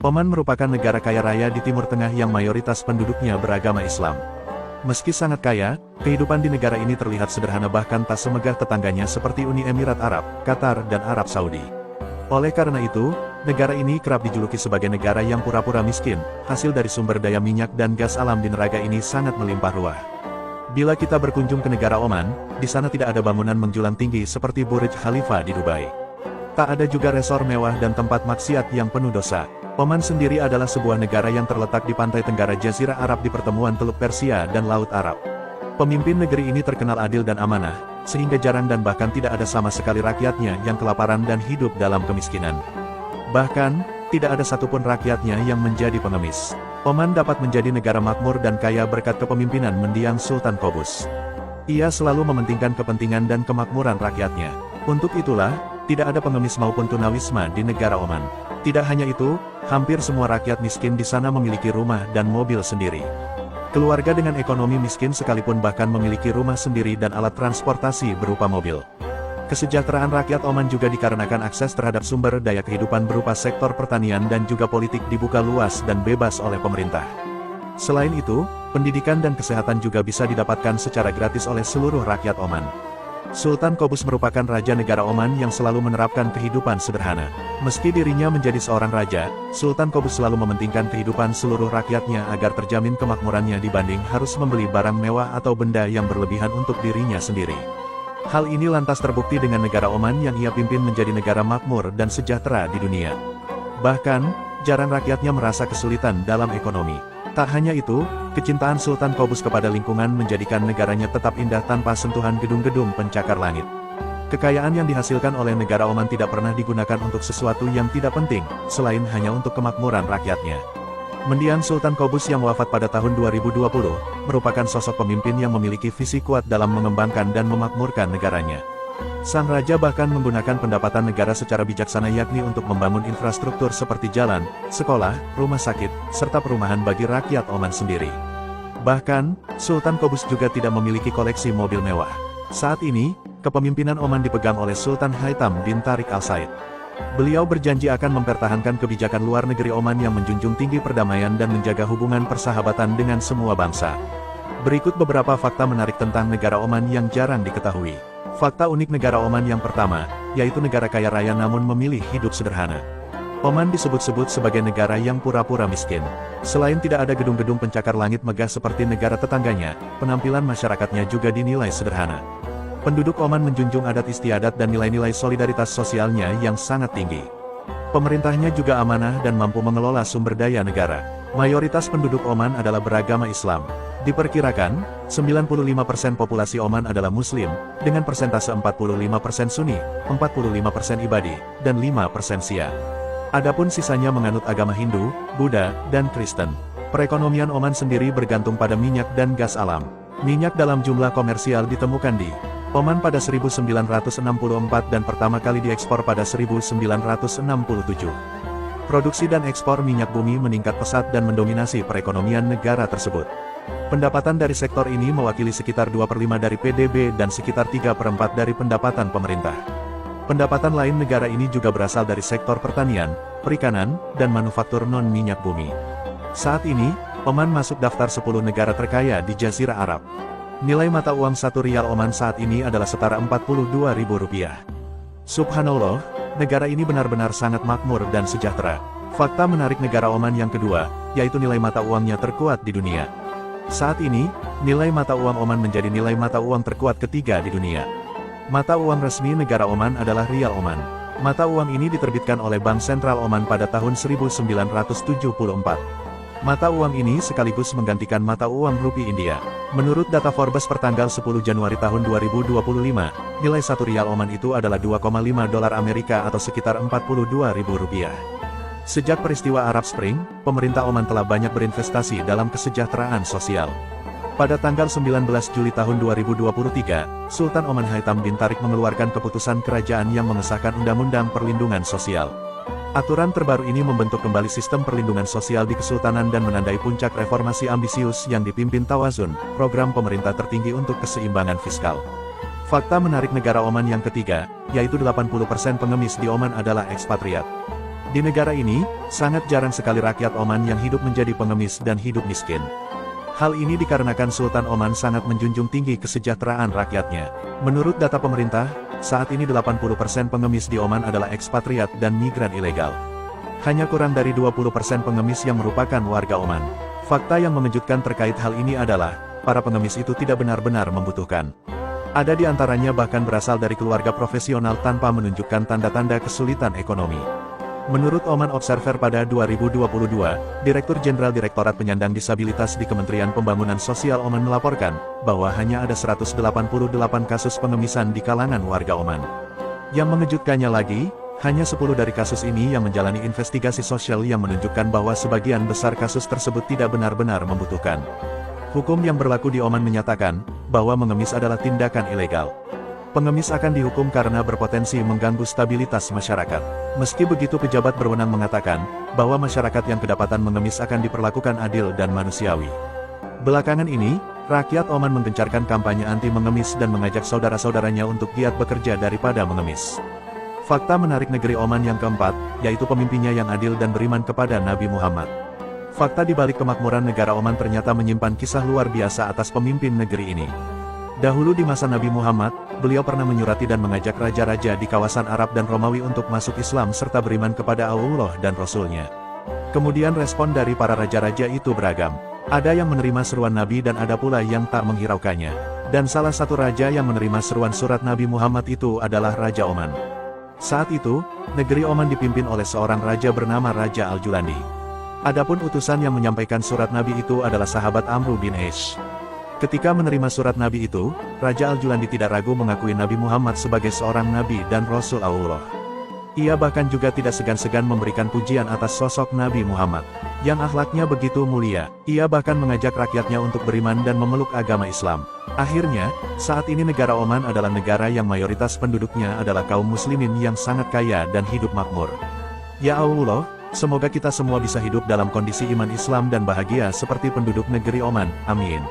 Oman merupakan negara kaya raya di Timur Tengah yang mayoritas penduduknya beragama Islam. Meski sangat kaya, kehidupan di negara ini terlihat sederhana bahkan tak semegah tetangganya seperti Uni Emirat Arab, Qatar dan Arab Saudi. Oleh karena itu, negara ini kerap dijuluki sebagai negara yang pura-pura miskin, hasil dari sumber daya minyak dan gas alam di neraka ini sangat melimpah ruah. Bila kita berkunjung ke negara Oman, di sana tidak ada bangunan menjulang tinggi seperti Burj Khalifa di Dubai. Tak ada juga resor mewah dan tempat maksiat yang penuh dosa. Oman sendiri adalah sebuah negara yang terletak di pantai tenggara Jazirah Arab di pertemuan Teluk Persia dan Laut Arab. Pemimpin negeri ini terkenal adil dan amanah, sehingga jarang dan bahkan tidak ada sama sekali rakyatnya yang kelaparan dan hidup dalam kemiskinan. Bahkan, tidak ada satupun rakyatnya yang menjadi pengemis. Oman dapat menjadi negara makmur dan kaya berkat kepemimpinan mendiang Sultan Qaboos. Ia selalu mementingkan kepentingan dan kemakmuran rakyatnya. Untuk itulah, tidak ada pengemis maupun tunawisma di negara Oman. Tidak hanya itu, hampir semua rakyat miskin di sana memiliki rumah dan mobil sendiri. Keluarga dengan ekonomi miskin sekalipun bahkan memiliki rumah sendiri dan alat transportasi berupa mobil. Kesejahteraan rakyat Oman juga dikarenakan akses terhadap sumber daya kehidupan berupa sektor pertanian dan juga politik dibuka luas dan bebas oleh pemerintah. Selain itu, pendidikan dan kesehatan juga bisa didapatkan secara gratis oleh seluruh rakyat Oman. Sultan Qaboos merupakan raja negara Oman yang selalu menerapkan kehidupan sederhana. Meski dirinya menjadi seorang raja, Sultan Qaboos selalu mementingkan kehidupan seluruh rakyatnya agar terjamin kemakmurannya dibanding harus membeli barang mewah atau benda yang berlebihan untuk dirinya sendiri. Hal ini lantas terbukti dengan negara Oman yang ia pimpin menjadi negara makmur dan sejahtera di dunia. Bahkan, jarang rakyatnya merasa kesulitan dalam ekonomi. Tak hanya itu, kecintaan Sultan Qaboos kepada lingkungan menjadikan negaranya tetap indah tanpa sentuhan gedung-gedung pencakar langit. Kekayaan yang dihasilkan oleh negara Oman tidak pernah digunakan untuk sesuatu yang tidak penting, selain hanya untuk kemakmuran rakyatnya. Mendiang Sultan Qaboos yang wafat pada tahun 2020, merupakan sosok pemimpin yang memiliki visi kuat dalam mengembangkan dan memakmurkan negaranya. Sang raja bahkan menggunakan pendapatan negara secara bijaksana yakni untuk membangun infrastruktur seperti jalan, sekolah, rumah sakit, serta perumahan bagi rakyat Oman sendiri. Bahkan, Sultan Qaboos juga tidak memiliki koleksi mobil mewah. Saat ini, kepemimpinan Oman dipegang oleh Sultan Haitham bin Tariq Al Said. Beliau berjanji akan mempertahankan kebijakan luar negeri Oman yang menjunjung tinggi perdamaian dan menjaga hubungan persahabatan dengan semua bangsa. Berikut beberapa fakta menarik tentang negara Oman yang jarang diketahui. Fakta unik negara Oman yang pertama, yaitu negara kaya raya namun memilih hidup sederhana. Oman disebut-sebut sebagai negara yang pura-pura miskin. Selain tidak ada gedung-gedung pencakar langit megah seperti negara tetangganya, penampilan masyarakatnya juga dinilai sederhana. Penduduk Oman menjunjung adat istiadat dan nilai-nilai solidaritas sosialnya yang sangat tinggi. Pemerintahnya juga amanah dan mampu mengelola sumber daya negara. Mayoritas penduduk Oman adalah beragama Islam. Diperkirakan, 95% populasi Oman adalah Muslim, dengan persentase 45% Sunni, 45% Ibadi, dan 5% Syiah. Adapun sisanya menganut agama Hindu, Buddha, dan Kristen. Perekonomian Oman sendiri bergantung pada minyak dan gas alam. Minyak dalam jumlah komersial ditemukan di Oman pada 1964 dan pertama kali diekspor pada 1967. Produksi dan ekspor minyak bumi meningkat pesat dan mendominasi perekonomian negara tersebut. Pendapatan dari sektor ini mewakili sekitar 2/5 dari PDB dan sekitar 3/4 dari pendapatan pemerintah. Pendapatan lain negara ini juga berasal dari sektor pertanian, perikanan, dan manufaktur non-minyak bumi. Saat ini, Oman masuk daftar 10 negara terkaya di Jazirah Arab. Nilai mata uang 1 rial Oman saat ini adalah setara Rp42.000. Subhanallah, negara ini benar-benar sangat makmur dan sejahtera. Fakta menarik negara Oman yang kedua, yaitu nilai mata uangnya terkuat di dunia. Saat ini, nilai mata uang Oman menjadi nilai mata uang terkuat ketiga di dunia. Mata uang resmi negara Oman adalah Rial Oman. Mata uang ini diterbitkan oleh Bank Sentral Oman pada tahun 1974. Mata uang ini sekaligus menggantikan mata uang rupiah India. Menurut data Forbes pertanggal 10 Januari tahun 2025, nilai 1 rial Oman itu adalah $2,5 Amerika atau sekitar Rp42.000. Sejak peristiwa Arab Spring, pemerintah Oman telah banyak berinvestasi dalam kesejahteraan sosial. Pada tanggal 19 Juli tahun 2023, Sultan Oman Haitham bin Tariq mengeluarkan keputusan kerajaan yang mengesahkan Undang-Undang Perlindungan Sosial. Aturan terbaru ini membentuk kembali sistem perlindungan sosial di Kesultanan dan menandai puncak reformasi ambisius yang dipimpin Tawazun, program pemerintah tertinggi untuk keseimbangan fiskal. Fakta menarik negara Oman yang ketiga, yaitu 80% pengemis di Oman adalah ekspatriat. Di negara ini, sangat jarang sekali rakyat Oman yang hidup menjadi pengemis dan hidup miskin. Hal ini dikarenakan Sultan Oman sangat menjunjung tinggi kesejahteraan rakyatnya. Menurut data pemerintah, saat ini 80% pengemis di Oman adalah ekspatriat dan migran ilegal. Hanya kurang dari 20% pengemis yang merupakan warga Oman. Fakta yang mengejutkan terkait hal ini adalah, para pengemis itu tidak benar-benar membutuhkan. Ada di antaranya bahkan berasal dari keluarga profesional tanpa menunjukkan tanda-tanda kesulitan ekonomi. Menurut Oman Observer pada 2022, Direktur Jenderal Direktorat Penyandang Disabilitas di Kementerian Pembangunan Sosial Oman melaporkan, bahwa hanya ada 188 kasus pengemisan di kalangan warga Oman. Yang mengejutkannya lagi, hanya 10 dari kasus ini yang menjalani investigasi sosial yang menunjukkan bahwa sebagian besar kasus tersebut tidak benar-benar membutuhkan. Hukum yang berlaku di Oman menyatakan, bahwa mengemis adalah tindakan ilegal. Pengemis akan dihukum karena berpotensi mengganggu stabilitas masyarakat. Meski begitu pejabat berwenang mengatakan, bahwa masyarakat yang kedapatan mengemis akan diperlakukan adil dan manusiawi. Belakangan ini, rakyat Oman menggencarkan kampanye anti mengemis dan mengajak saudara-saudaranya untuk giat bekerja daripada mengemis. Fakta menarik negeri Oman yang keempat, yaitu pemimpinnya yang adil dan beriman kepada Nabi Muhammad. Fakta di balik kemakmuran negara Oman ternyata menyimpan kisah luar biasa atas pemimpin negeri ini. Dahulu di masa Nabi Muhammad, beliau pernah menyurati dan mengajak raja-raja di kawasan Arab dan Romawi untuk masuk Islam serta beriman kepada Allah dan Rasul-Nya. Kemudian respon dari para raja-raja itu beragam. Ada yang menerima seruan Nabi dan ada pula yang tak menghiraukannya. Dan salah satu raja yang menerima seruan surat Nabi Muhammad itu adalah Raja Oman. Saat itu, negeri Oman dipimpin oleh seorang raja bernama Raja Al-Julandi. Adapun utusan yang menyampaikan surat Nabi itu adalah sahabat Amru bin Aish. Ketika menerima surat Nabi itu, Raja Al-Julandi tidak ragu mengakui Nabi Muhammad sebagai seorang Nabi dan Rasul Allah. Ia bahkan juga tidak segan-segan memberikan pujian atas sosok Nabi Muhammad, yang akhlaknya begitu mulia. Ia bahkan mengajak rakyatnya untuk beriman dan memeluk agama Islam. Akhirnya, saat ini negara Oman adalah negara yang mayoritas penduduknya adalah kaum muslimin yang sangat kaya dan hidup makmur. Ya Allah, semoga kita semua bisa hidup dalam kondisi iman Islam dan bahagia seperti penduduk negeri Oman. Amin.